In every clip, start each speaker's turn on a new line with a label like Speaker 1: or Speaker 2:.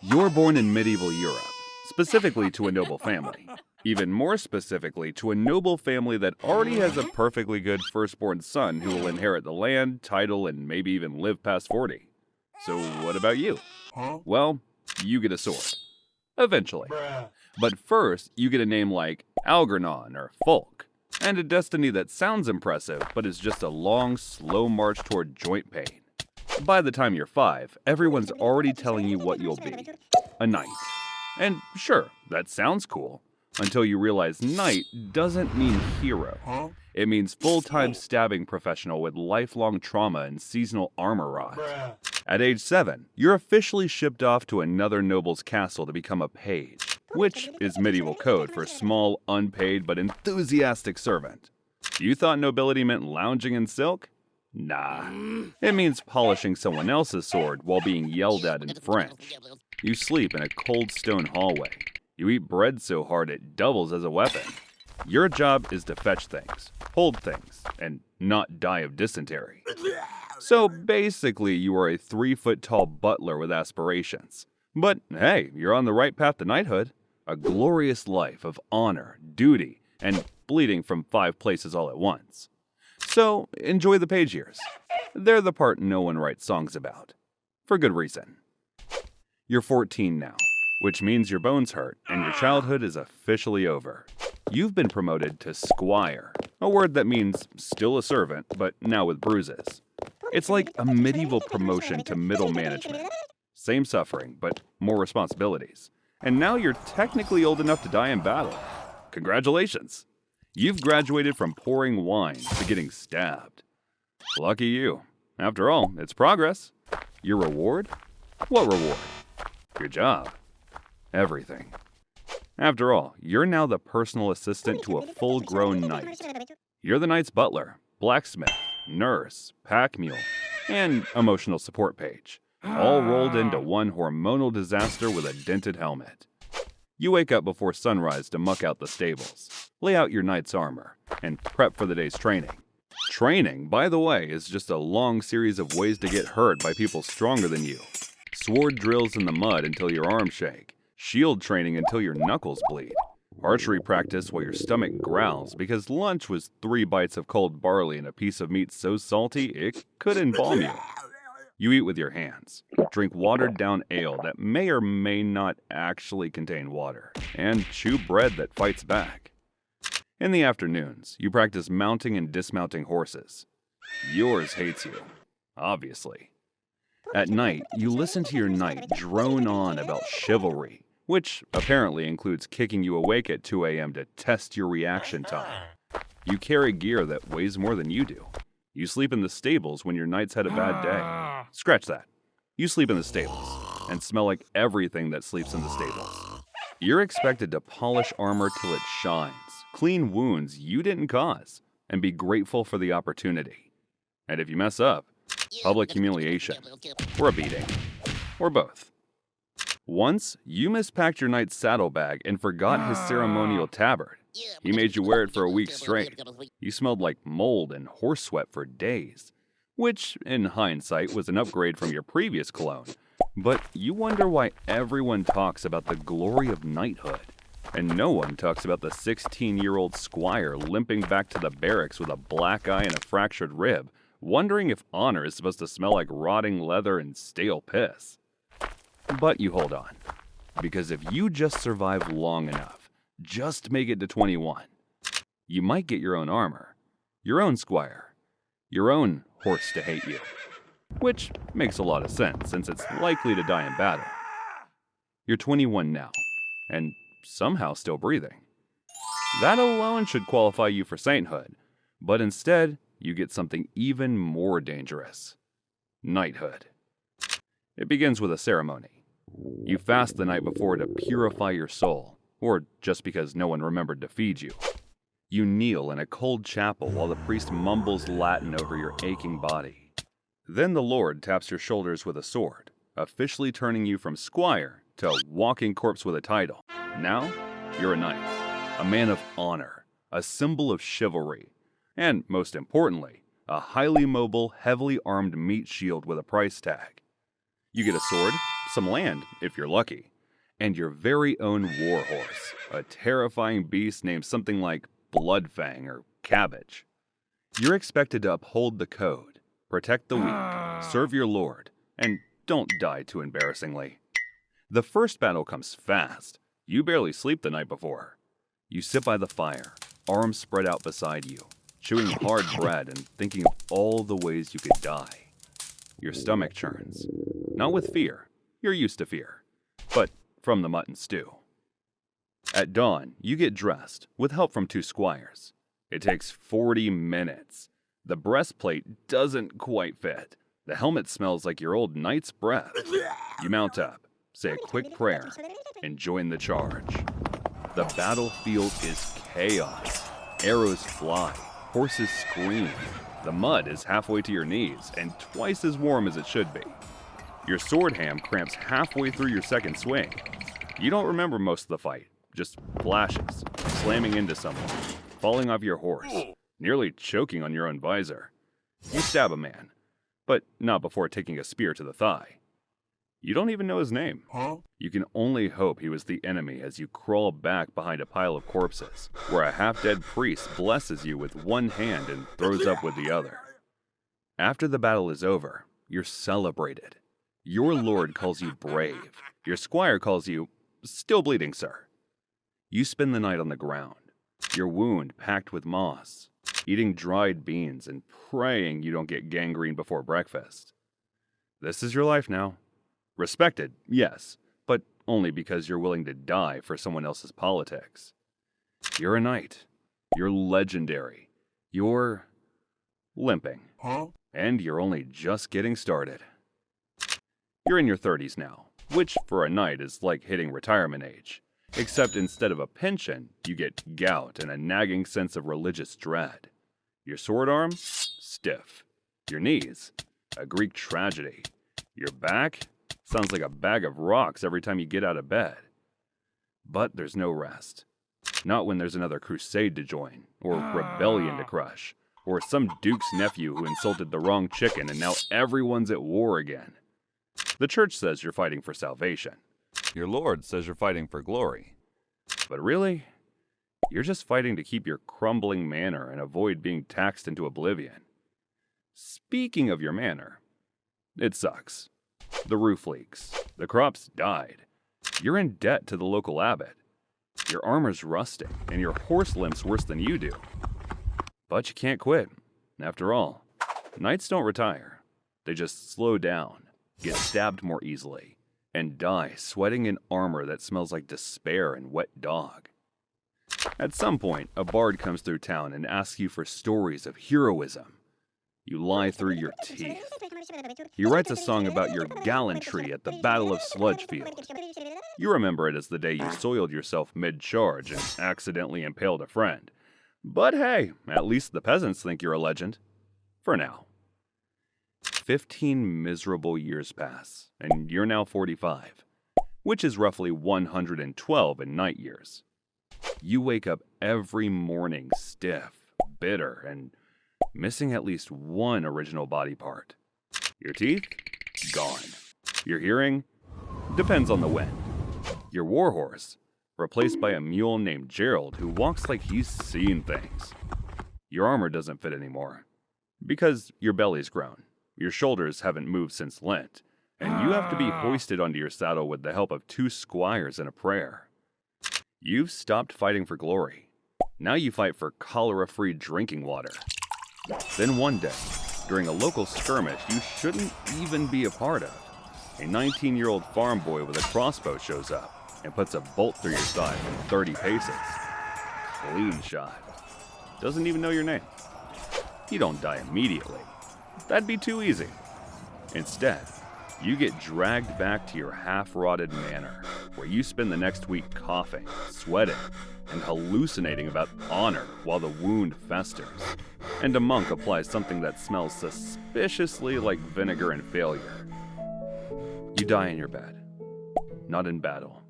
Speaker 1: You're born in medieval Europe, specifically to a noble family. Even more specifically, to a noble family that already has a perfectly good firstborn son who will inherit the land, title, and maybe even live past 40. So what about you? Well, you get a sword. Eventually. But first, you get a name like Algernon or Folk, and a destiny that sounds impressive, but is just a long, slow march toward joint pain. By the time you're 5, everyone's already telling you what you'll be. A knight. And sure, that sounds cool, until you realize knight doesn't mean hero. It means full-time stabbing professional with lifelong trauma and seasonal armor rot. At age 7, you're officially shipped off to another noble's castle to become a page, which is medieval code for small, unpaid, but enthusiastic servant. You thought nobility meant lounging in silk? Nah. It means polishing someone else's sword while being yelled at in French. You sleep in a cold stone hallway. You eat bread so hard it doubles as a weapon. Your job is to fetch things, hold things, and not die of dysentery. So basically, you are a 3-foot-tall butler with aspirations. But hey, you're on the right path to knighthood. A glorious life of honor, duty, and bleeding from 5 places all at once. So enjoy the page years. They're the part no one writes songs about. For good reason. You're 14 now, which means your bones hurt and your childhood is officially over. You've been promoted to squire, a word that means still a servant, but now with bruises. It's like a medieval promotion to middle management. Same suffering, but more responsibilities. And now you're technically old enough to die in battle. Congratulations! You've graduated from pouring wine to getting stabbed. Lucky you. After all, it's progress. Your reward? What reward? Your job. Everything. After all, you're now the personal assistant to a full-grown knight. You're the knight's butler, blacksmith, nurse, pack mule, and emotional support page, all rolled into one hormonal disaster with a dented helmet. You wake up before sunrise to muck out the stables, lay out your knight's armor, and prep for the day's training. Training, by the way, is just a long series of ways to get hurt by people stronger than you. Sword drills in the mud until your arms shake. Shield training until your knuckles bleed. Archery practice while your stomach growls because lunch was 3 bites of cold barley and a piece of meat so salty it could embalm you. You eat with your hands, drink watered-down ale that may or may not actually contain water, and chew bread that fights back. In the afternoons, you practice mounting and dismounting horses. Yours hates you, obviously. At night, you listen to your knight drone on about chivalry, which apparently includes kicking you awake at 2 a.m. to test your reaction time. You carry gear that weighs more than you do. You sleep in the stables when your knight's had a bad day. Scratch that. You sleep in the stables and smell like everything that sleeps in the stables. You're expected to polish armor till it shines, clean wounds you didn't cause, and be grateful for the opportunity. And if you mess up, public humiliation, or a beating, or both. Once, you mispacked your knight's saddlebag and forgot his ceremonial tabard. He made you wear it for a week straight. You smelled like mold and horse sweat for days, which, in hindsight, was an upgrade from your previous cologne. But you wonder why everyone talks about the glory of knighthood, and no one talks about the 16-year-old squire limping back to the barracks with a black eye and a fractured rib, wondering if honor is supposed to smell like rotting leather and stale piss. But you hold on, because if you just survive long enough, just make it to 21, you might get your own armor, your own squire, your own horse to hate you. Which makes a lot of sense, since it's likely to die in battle. You're 21 now, and somehow still breathing. That alone should qualify you for sainthood, but instead, you get something even more dangerous. Knighthood. It begins with a ceremony. You fast the night before to purify your soul, or just because no one remembered to feed you. You kneel in a cold chapel while the priest mumbles Latin over your aching body. Then the Lord taps your shoulders with a sword, officially turning you from squire to walking corpse with a title. Now, you're a knight, a man of honor, a symbol of chivalry, and, most importantly, a highly mobile, heavily armed meat shield with a price tag. You get a sword, some land, if you're lucky, and your very own warhorse, a terrifying beast named something like Bloodfang or Cabbage. You're expected to uphold the code, protect the weak, serve your lord, and don't die too embarrassingly. The first battle comes fast. You barely sleep the night before. You sit by the fire, arms spread out beside you, chewing hard bread and thinking of all the ways you could die. Your stomach churns. Not with fear. You're used to fear. But from the mutton stew. At dawn, you get dressed, with help from 2 squires. It takes 40 minutes. The breastplate doesn't quite fit. The helmet smells like your old knight's breath. You mount up, say a quick prayer, and join the charge. The battlefield is chaos. Arrows fly, horses scream. The mud is halfway to your knees and twice as warm as it should be. Your sword ham cramps halfway through your second swing. You don't remember most of the fight, just flashes, slamming into someone, falling off your horse, nearly choking on your own visor. You stab a man, but not before taking a spear to the thigh. You don't even know his name. You can only hope he was the enemy as you crawl back behind a pile of corpses, where a half-dead priest blesses you with one hand and throws up with the other. After the battle is over, you're celebrated. Your lord calls you brave. Your squire calls you, still bleeding, sir. You spend the night on the ground, your wound packed with moss, eating dried beans and praying you don't get gangrene before breakfast. This is your life now. Respected, yes, but only because you're willing to die for someone else's politics. You're a knight. You're legendary. You're limping. And you're only just getting started. You're in your 30s now, which for a knight is like hitting retirement age. Except instead of a pension, you get gout and a nagging sense of religious dread. Your sword arm? Stiff. Your knees? A Greek tragedy. Your back? Sounds like a bag of rocks every time you get out of bed. But there's no rest. Not when there's another crusade to join, or rebellion to crush, or some duke's nephew who insulted the wrong chicken and now everyone's at war again. The church says you're fighting for salvation. Your lord says you're fighting for glory. But really, you're just fighting to keep your crumbling manor and avoid being taxed into oblivion. Speaking of your manor, it sucks. The roof leaks. The crops died. You're in debt to the local abbot. Your armor's rusting, and your horse limps worse than you do. But you can't quit. After all, knights don't retire. They just slow down, get stabbed more easily, and die sweating in armor that smells like despair and wet dog. At some point, a bard comes through town and asks you for stories of heroism. You lie through your teeth. He writes a song about your gallantry at the Battle of Sludgefield. You remember it as the day you soiled yourself mid-charge and accidentally impaled a friend. But hey, at least the peasants think you're a legend. For now. 15 miserable years pass, and you're now 45, which is roughly 112 in night years. You wake up every morning stiff, bitter, and missing at least one original body part. Your teeth? Gone. Your hearing? Depends on the wind. Your warhorse? Replaced by a mule named Gerald who walks like he's seen things. Your armor doesn't fit anymore. Because your belly's grown. Your shoulders haven't moved since Lent. And you have to be hoisted onto your saddle with the help of 2 squires and a prayer. You've stopped fighting for glory. Now you fight for cholera-free drinking water. Then one day, during a local skirmish you shouldn't even be a part of, a 19-year-old farm boy with a crossbow shows up and puts a bolt through your side from 30 paces. Clean shot. Doesn't even know your name. You don't die immediately. That'd be too easy. Instead, you get dragged back to your half-rotted manor, where you spend the next week coughing, sweating, and hallucinating about honor while the wound festers. And a monk applies something that smells suspiciously like vinegar and failure. You die in your bed. Not in battle.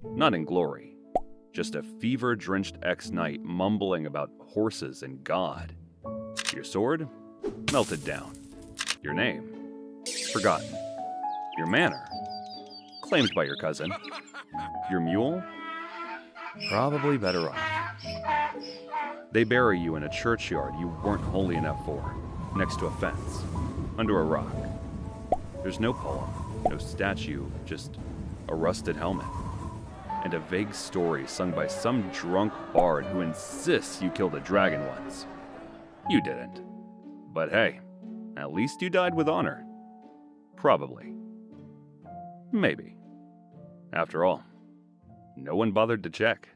Speaker 1: Not in glory. Just a fever-drenched ex-knight mumbling about horses and God. Your sword? Melted down. Your name? Forgotten. Your manor? claimed by your cousin. Your mule? Probably better off. They bury you in a churchyard you weren't holy enough for, next to a fence, under a rock. There's no poem, no statue, just a rusted helmet, and a vague story sung by some drunk bard who insists you killed a dragon once. You didn't. But hey, at least you died with honor. Probably. Maybe. After all, no one bothered to check.